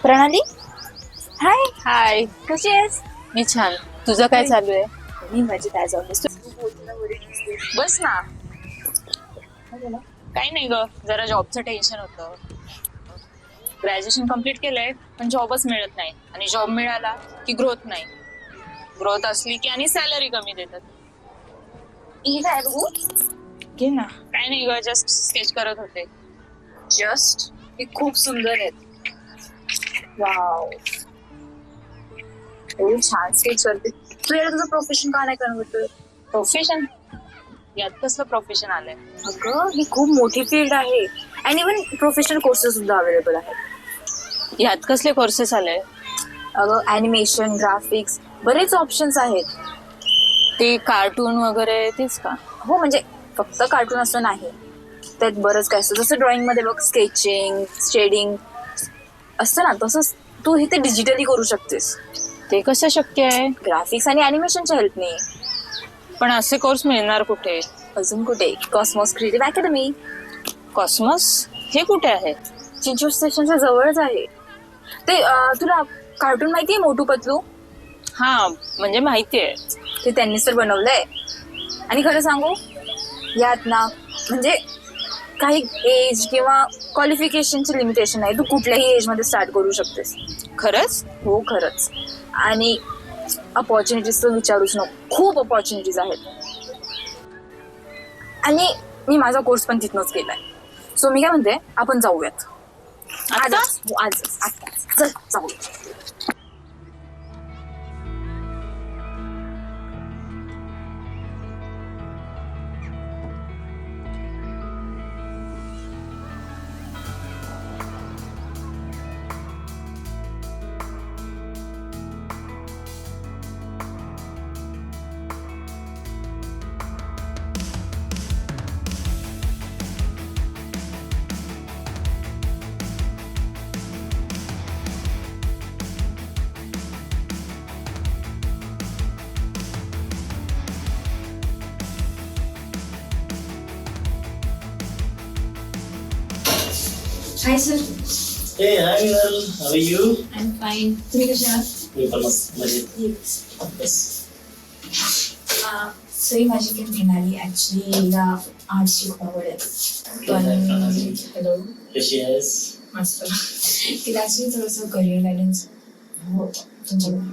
प्रणाली, हाय. हाय. कशी आहेस? मी छान. तुझं काय चालू आहे? मी मजेत आहे. जाऊन बस ना. काही नाही ग, जरा जॉबचं टेन्शन होतं. ग्रॅज्युएशन कम्प्लीट केलंय पण जॉबच मिळत नाही, आणि जॉब मिळाला की ग्रोथ नाही. ग्रोथ असली की आणि सॅलरी कमी देतात. ही काय बघू? घे ना. काही नाही ग, जस्ट स्केच करत होते. जस्ट हे खूप सुंदर आहेत. वाव, एवढी छान स्केच करते तू. याला तुझं प्रोफेशन का नाही करत? प्रोफेशन? यात कसलं प्रोफेशन आलंय? अगं, ही खूप मोठी फील्ड आहे आणि इव्हन प्रोफेशनल कोर्सेस सुद्धा अवेलेबल आहेत. यात कसले कोर्सेस आले? अगं, ॲनिमेशन, ग्राफिक्स, बरेच ऑप्शन्स आहेत. ते कार्टून वगैरे तेच का? हो, म्हणजे फक्त कार्टून असं नाही, त्यात बरंच काय असतं. जसं ड्रॉइंग मध्ये बघ, स्केचिंग, शेडिंग असतं ना, तसंच तू हे ते डिजिटली करू शकतेस. ते कसं शक्य आहे? ग्राफिक्स आणि ॲनिमेशनच्या हेल्पने. पण असे कोर्स मिळणार कुठे? अजून कुठे? Cosmos creative academy. कॉस्मॉस हे कुठे आहे? चिंचवड स्टेशनच्या जवळच आहे ते. तुला कार्टून माहितीये, मोटू पतलू? हा, म्हणजे माहितीये. ते त्यांनीच तर बनवलंय. आणि खरं सांगू, यात ना म्हणजे काही एज किंवा क्वालिफिकेशनची लिमिटेशन आहे. तू कुठल्याही एज मध्ये स्टार्ट करू शकतेस. खरंच? हो, खरंच. आणि अपॉर्च्युनिटीज तर विचारूच नको, खूप अपॉर्च्युनिटीज आहेत. आणि मी माझा कोर्स पण तिथनच केलाय. सो मी काय म्हणते, आपण जाऊयात आजच. आजच, आत्ताच. चल जाऊया. Hi sir. Hey, hi Minal. How are you? I am fine. तुम्ही कसे आहात? मी पण मस्त मजेत. बस. सई माझी काही म्हणाली, ऍक्च्युली हिला आर्ट्सची खूप आवड आहे. पण हॅलो, कशी आहेस? मस्त. तिला ऍक्च्युली थोडंसं करिअर गायडन्स हो तुमच्याकडून.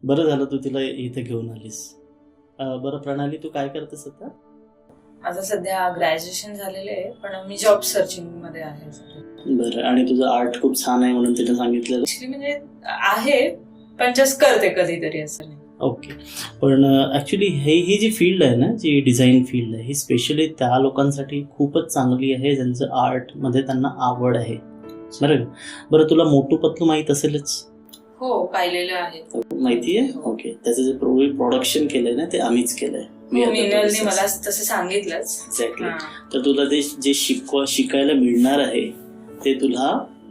बरं झालं तू तिला इथे घेऊन आलीस. बरं प्रणाली, तू काय करतेस आता? माझं सध्या ग्रॅज्युएशन झालेलं आहे, पण मी जॉब सर्चिंग मध्ये आहे. बरं, आणि तुझं आर्ट खूप छान आहे म्हणून तिला सांगितलं. ऍक्च्युली म्हणजे आहे, पण जस्ट करते कधीतरी, असं नाही. ओके. पण ॲक्च्युली ही जी फील्ड आहे ना, जी डिझाईन फील्ड आहे, ही स्पेशली त्या लोकांसाठी खूपच चांगली आहे ज्यांचं आर्टमध्ये त्यांना आवड आहे. बरं बरं, तुला मोटू पतलू माहीत असेलच. हो, पाहिलेलं आहे. माहिती आहे? ओके. त्याचं जे प्रोडक्शन केलंय ना, ते आम्हीच केलंय. मिनलने मला तसं सांगितलंच. एक्झॅक्टली. तर तुला ते जे शिकायला मिळणार आहे ते तुला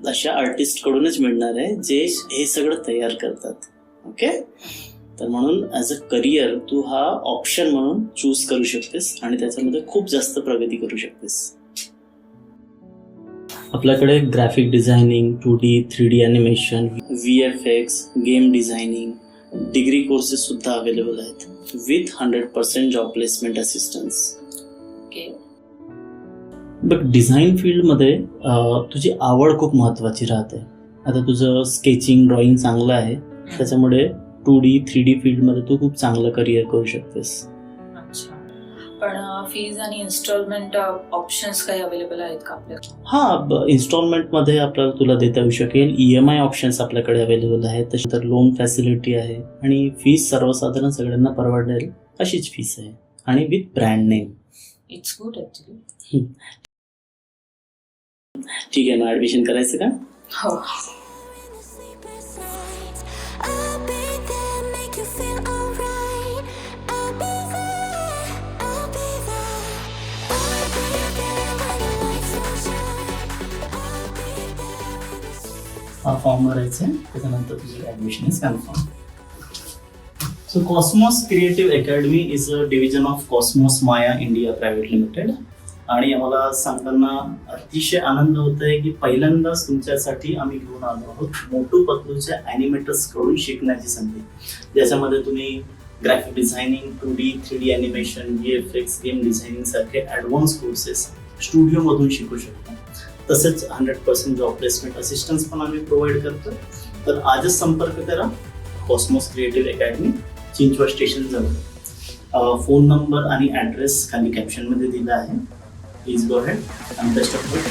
अशा आर्टिस्ट कडूनच मिळणार आहे जे हे सगळं तयार करतात. ओके. तर म्हणून ॲज अ करिअर तू हा ऑप्शन म्हणून चूज करू शकतेस आणि त्याच्यामध्ये खूप जास्त प्रगती करू शकतेस. आपल्याकडे graphic designing, 2D 3D animation, VFX, game designing, degree courses सुद्धा अवेलेबल आहेत with 100% job placement assistance. Okay. But design फील्डमध्ये तुझी आवड खूप महत्त्वाची राहते. आता तुझं स्केचिंग, ड्रॉइंग चांगलं आहे, त्याच्यामुळे 2D 3D फील्डमध्ये तू खूप चांगलं करिअर करू शकतेस. अच्छा. पण फीज आणि इन्स्टॉलमेंट ऑप्शन्स काही अवेलेबल आहेत का आपल्याकडे? हां, इन्स्टॉलमेंटमध्ये आपल्याला तुला देता येऊ शकेल. EMI ऑप्शन्स आपल्याकडे अवेलेबल आहेत. तशी तर लोन फॅसिलिटी आहे आणि फीस सर्वसाधारण सगळ्यांना परवडेल अशीच फीस आहे आणि with brand name. It's good actually. ठीक आहे ना, ॲडमिशन करायचं का? हो. हा फॉर्म भरायचा आहे, त्याच्यानंतर तुझं admission is confirm. So Cosmos Creative Academy is a division of Cosmos Maya India Private Limited. आणि आम्हाला सांगताना अतिशय आनंद होत आहे की पहिल्यांदाच तुमच्यासाठी आम्ही घेऊन आलो आहोत मोटू पतलूच्या ॲनिमेटर्स कडून शिकण्याची संधी, ज्याच्यामध्ये तुम्ही graphic designing, 2D 3D animation, VFX, game designing सारखे ॲडव्हान्स कोर्सेस स्टुडिओमधून शिकू शकता. तसेच 100% जॉब प्लेसमेंट असिस्टन्स पण आम्ही प्रोव्हाइड करतो. तर आजच संपर्क करा Cosmos creative academy, Chinchwad station जवळ. फोन नंबर आणि ॲड्रेस खाली कॅप्शनमध्ये दिला आहे. प्लीज गो अहेड आणि बेस्ट ऑफ लक.